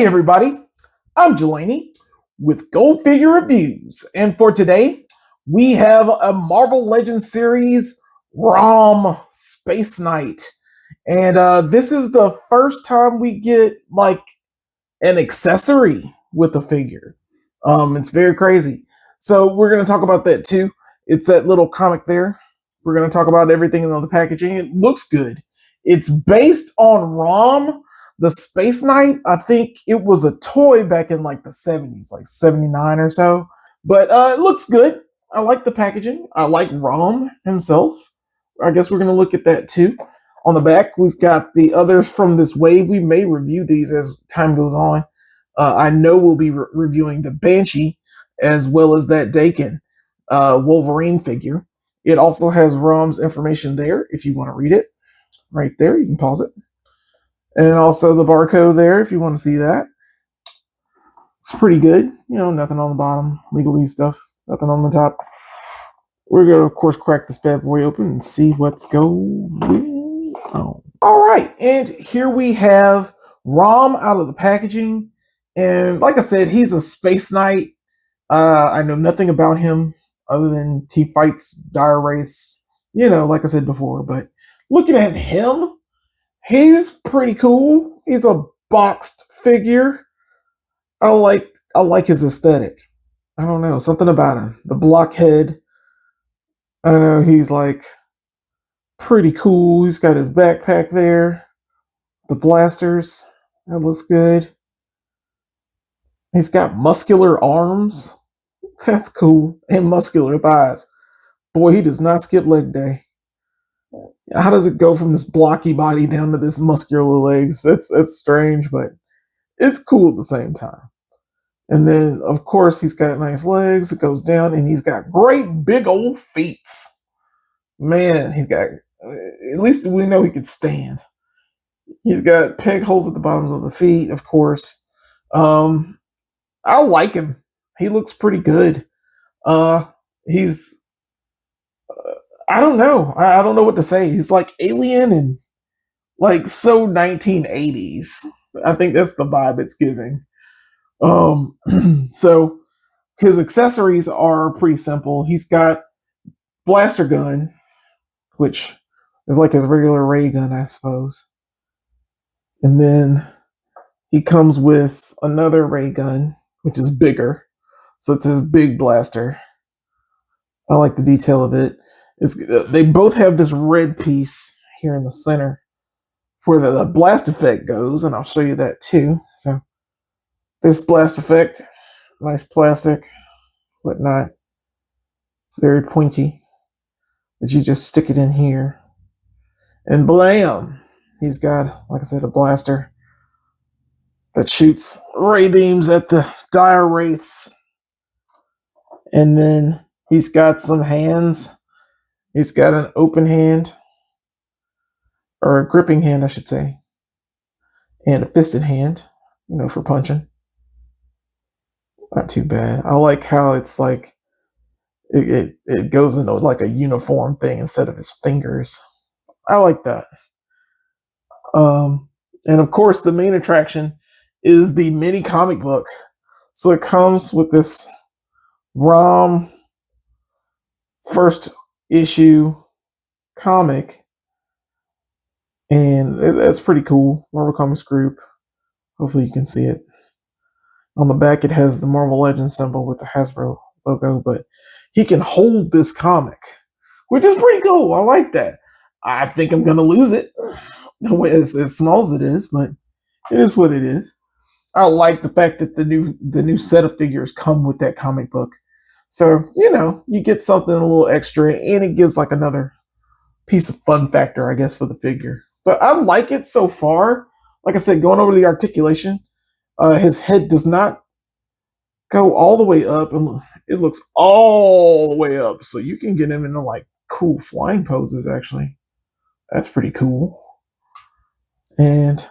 everybody, I'm Jelani with Gold Figure Reviews, and for today we have a Marvel Legends series ROM Spaceknight, and this is the first time we get like an accessory with the figure. It's very crazy. So we're going to talk about that too. It's that little comic there. We're going to talk about everything in the packaging. It looks good. It's based on ROM. The Spaceknight, I think it was a toy back in like the 70s, like 79 or so. But it looks good. I like the packaging. I like ROM himself. I guess we're going to look at that too. On the back, we've got the others from this wave. We may review these as time goes on. I know we'll be reviewing the Banshee as well as that Dakin Wolverine figure. It also has ROM's information there if you want to read it. Right there, you can pause it. And also the barcode there if you want to see that. It's pretty good. You know, nothing on the bottom, legalese stuff, nothing on the top. We're going to, of course, crack this bad boy open and see what's going on. All right, and here we have ROM out of the packaging. And like I said, he's a Spaceknight. I know nothing about him other than he fights dire wraiths, you know, like I said before. But looking at him, he's pretty cool. He's a boxed figure. I like his aesthetic. I don't know, something about him. The blockhead. I know he's like pretty cool. He's got his backpack there. The blasters. That looks good. He's got muscular arms. That's cool. And muscular thighs. Boy, he does not skip leg day. How does it go from this blocky body down to this muscular legs? That's strange, but it's cool at the same time. And then, of course, he's got nice legs. It goes down, and he's got great big old feet. Man, he's got, at least we know he could stand. He's got peg holes at the bottoms of the feet, of course. I like him. He looks pretty good. He's... I don't know. I don't know what to say. He's like alien and like so 1980s. I think that's the vibe it's giving. So his accessories are pretty simple. He's got blaster gun, which is like his regular ray gun, I suppose. And then he comes with another ray gun, which is bigger. So it's his big blaster. I like the detail of it. They both have this red piece here in the center where the blast effect goes, and I'll show you that too. So this blast effect, nice plastic, whatnot, very pointy, but you just stick it in here, and blam! He's got, like I said, a blaster that shoots ray beams at the dire wraiths, and then he's got some hands. He's got an open hand, or a gripping hand, I should say, and a fisted hand, you know, for punching. Not too bad. I like how it's like, it goes into like a uniform thing instead of his fingers. I like that. And of course, the main attraction is the mini comic book. So it comes with this ROM first issue comic, and that's pretty cool. Marvel Comics Group. Hopefully you can see it. On the back it has the Marvel Legends symbol with the Hasbro logo, but he can hold this comic, which is pretty cool. I like that. I think I'm gonna lose it the way as small as it is, but it is what it is. I like the fact that the new set of figures come with that comic book. So, you know, you get something a little extra, and it gives like another piece of fun factor, I guess, for the figure. But I like it so far. Like I said, going over the articulation, his head does not go all the way up, and it looks all the way up. So you can get him into like cool flying poses, actually. That's pretty cool. And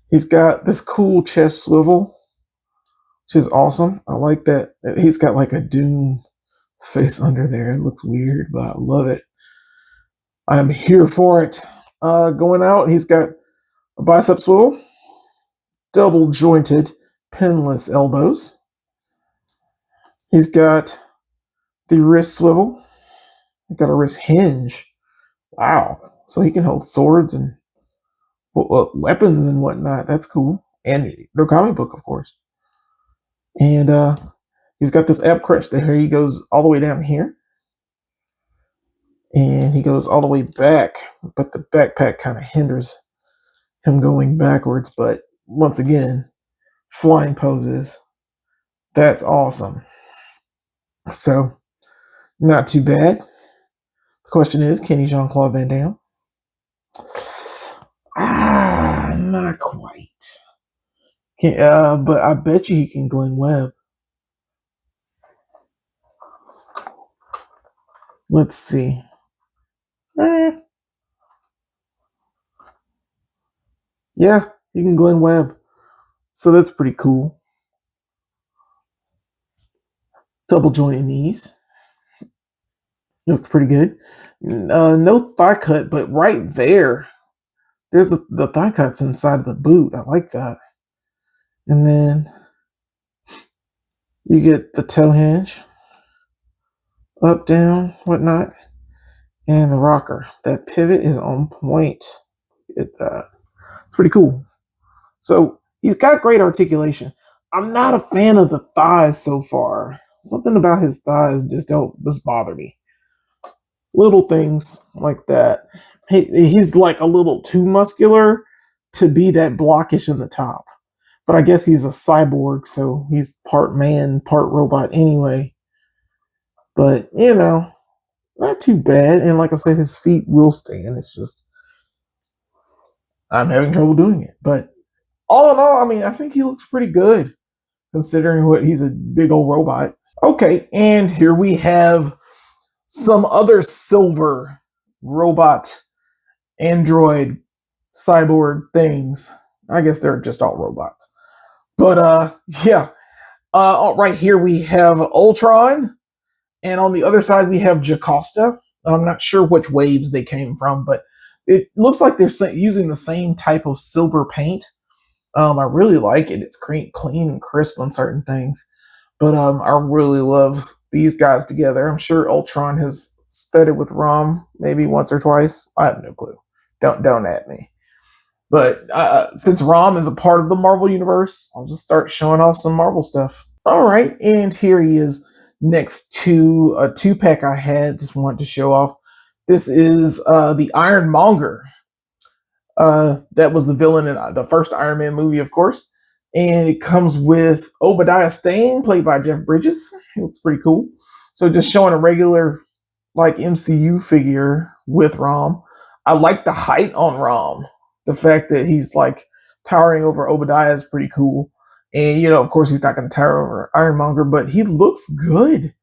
he's got this cool chest swivel, which is awesome. I like that. He's got like a Doom face under there. It looks weird, but I love it. I'm here for it. Going out, he's got a bicep swivel, double jointed pinless elbows. He's got the wrist swivel. He's got a wrist hinge. Wow. So he can hold swords and weapons and whatnot. That's cool. And the comic book, of course. And he's got this ab crunch there. He goes all the way down here. And he goes all the way back. But the backpack kind of hinders him going backwards. But once again, flying poses. That's awesome. So, not too bad. The question is, can he Jean-Claude Van Damme? Not quite. But I bet you he can Glenn Webb. Let's see. Yeah, he can Glenn Webb. So that's pretty cool. Double jointed knees. Looks pretty good. No thigh cut, but right there, there's the thigh cuts inside of the boot. I like that. And then you get the toe hinge, up, down, whatnot, and the rocker. That pivot is on point. It's pretty cool. So he's got great articulation. I'm not a fan of the thighs so far. Something about his thighs just bother me. Little things like that. He's like a little too muscular to be that blockish in the top. But I guess he's a cyborg, so he's part man, part robot anyway. But, you know, not too bad. And like I said, his feet will stand. It's just, I'm having trouble doing it. But all in all, I mean, I think he looks pretty good considering what he's a big old robot. Okay, and here we have some other silver robot, android, cyborg things. I guess they're just all robots. But yeah. Right here we have Ultron, and on the other side we have Jocasta. I'm not sure which waves they came from, but it looks like they're using the same type of silver paint. I really like it. It's clean and crisp on certain things. But I really love these guys together. I'm sure Ultron has sped it with ROM maybe once or twice. I have no clue. Don't at me. But since ROM is a part of the Marvel Universe, I'll just start showing off some Marvel stuff. All right, and here he is next to a 2-pack I had. Just wanted to show off. This is the Ironmonger. That was the villain in the first Iron Man movie, of course. And it comes with Obadiah Stane, played by Jeff Bridges. He looks pretty cool. So just showing a regular, like, MCU figure with ROM. I like the height on ROM. The fact that he's, like, towering over Obadiah is pretty cool. And, you know, of course, he's not going to tower over Ironmonger, but he looks good.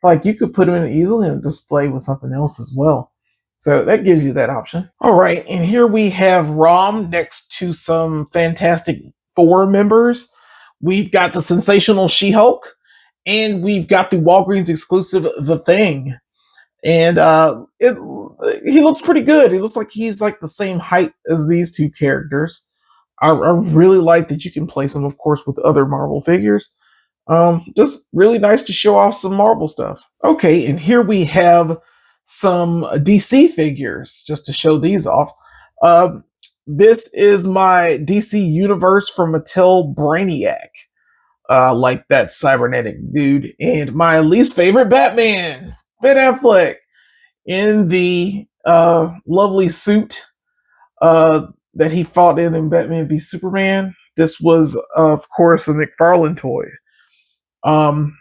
Like, you could put him in easily in a display with something else as well. So that gives you that option. All right, and here we have ROM next to some Fantastic Four members. We've got the sensational She-Hulk, and we've got the Walgreens exclusive The Thing. And he looks pretty good. He looks like he's like the same height as these two characters. I really like that you can place him, of course, with other Marvel figures. Just really nice to show off some Marvel stuff. Okay, and here we have some DC figures, just to show these off. This is my DC Universe from Mattel Brainiac. Like that cybernetic dude. And my least favorite Batman, Ben Affleck, in the lovely suit that he fought in Batman v Superman. This was, of course, a McFarlane toy. I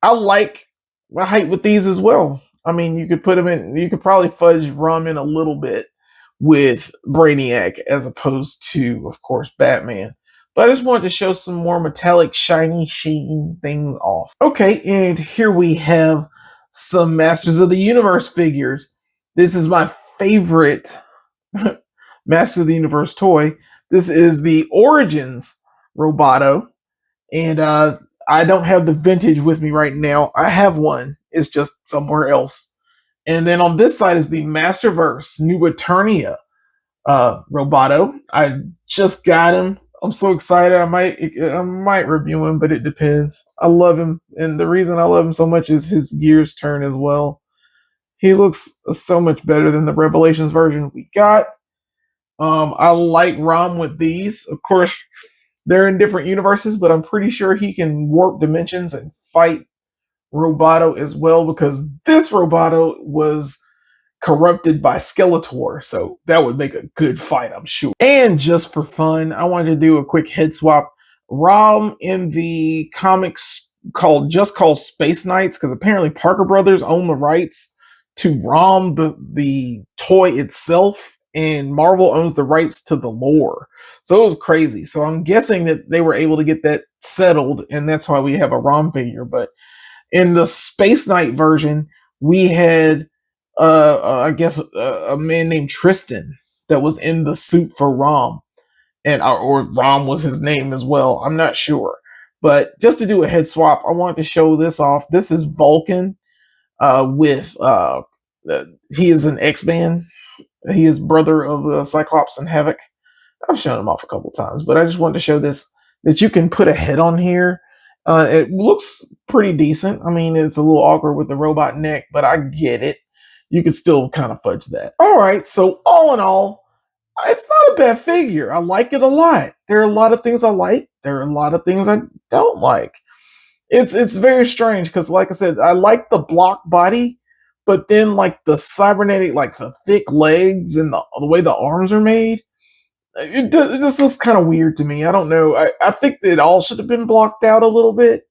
like the height with these as well. I mean, you could put them in, you could probably fudge ROM in a little bit with Brainiac as opposed to, of course, Batman. But I just wanted to show some more metallic, shiny, sheen things off. Okay, and here we have some Masters of the Universe figures. This is my favorite Masters of the Universe toy. This is the Origins Roboto. And I don't have the vintage with me right now. I have one. It's just somewhere else. And then on this side is the Masterverse New Eternia Roboto. I just got him I'm so excited. I might review him, but it depends. I love him, and the reason I love him so much is his gears turn as well. He looks so much better than the Revelations version we got. I like Rom with these. Of course, they're in different universes, but I'm pretty sure he can warp dimensions and fight Roboto as well because this Roboto was corrupted by Skeletor, so that would make a good fight, I'm sure. And just for fun, I wanted to do a quick head swap. Rom in the comics called Space Knights, because apparently Parker Brothers own the rights to Rom the toy itself, and Marvel owns the rights to the lore. So it was crazy. So I'm guessing that they were able to get that settled, and that's why we have a Rom figure. But in the Space Knight version, we had I guess a man named Tristan that was in the suit for Rom, and or Rom was his name as well. I'm not sure, but just to do a head swap, I wanted to show this off. This is Vulcan with he is an X-Man. He is brother of Cyclops and Havoc. I've shown him off a couple times, but I just wanted to show this that you can put a head on here. It looks pretty decent. I mean, it's a little awkward with the robot neck, but I get it. You could still kind of fudge that. All right, so all in all, it's not a bad figure. I like it a lot. There are a lot of things I like. There are a lot of things I don't like. It's very strange because, like I said, I like the block body, but then like the cybernetic, like the thick legs and the way the arms are made, it just looks kind of weird to me. I don't know. I think it all should have been blocked out a little bit.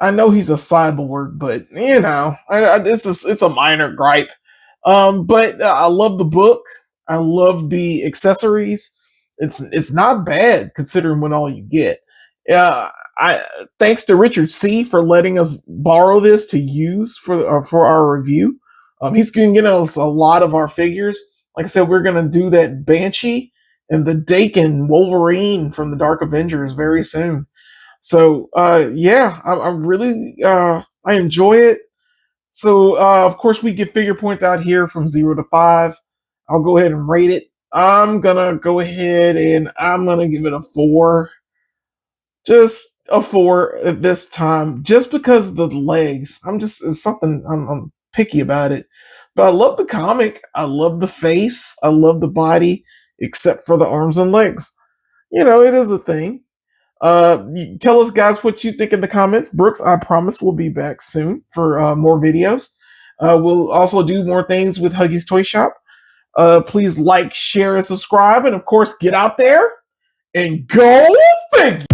I know he's a cyborg, but you know, it's a minor gripe. But I love the book. I love the accessories. It's not bad considering what all you get. I thanks to Richard C for letting us borrow this to use for our review. He's going to get us a lot of our figures. Like I said, we're going to do that Banshee and the Daken Wolverine from the Dark Avengers very soon. So yeah, I'm really I enjoy it. So of course we get figure points out here from 0 to 5. I'll go ahead and rate it. I'm gonna go ahead and I'm gonna give it a 4. Just a 4 at this time, just because of the legs. It's something I'm picky about it. But I love the comic. I love the face. I love the body, except for the arms and legs. You know, it is a thing. Tell us, guys, what you think in the comments. Brooks, I promise we'll be back soon for more videos. We'll also do more things with Huggy's Toy Shop. Please like, share, and subscribe. And, of course, get out there and go figure.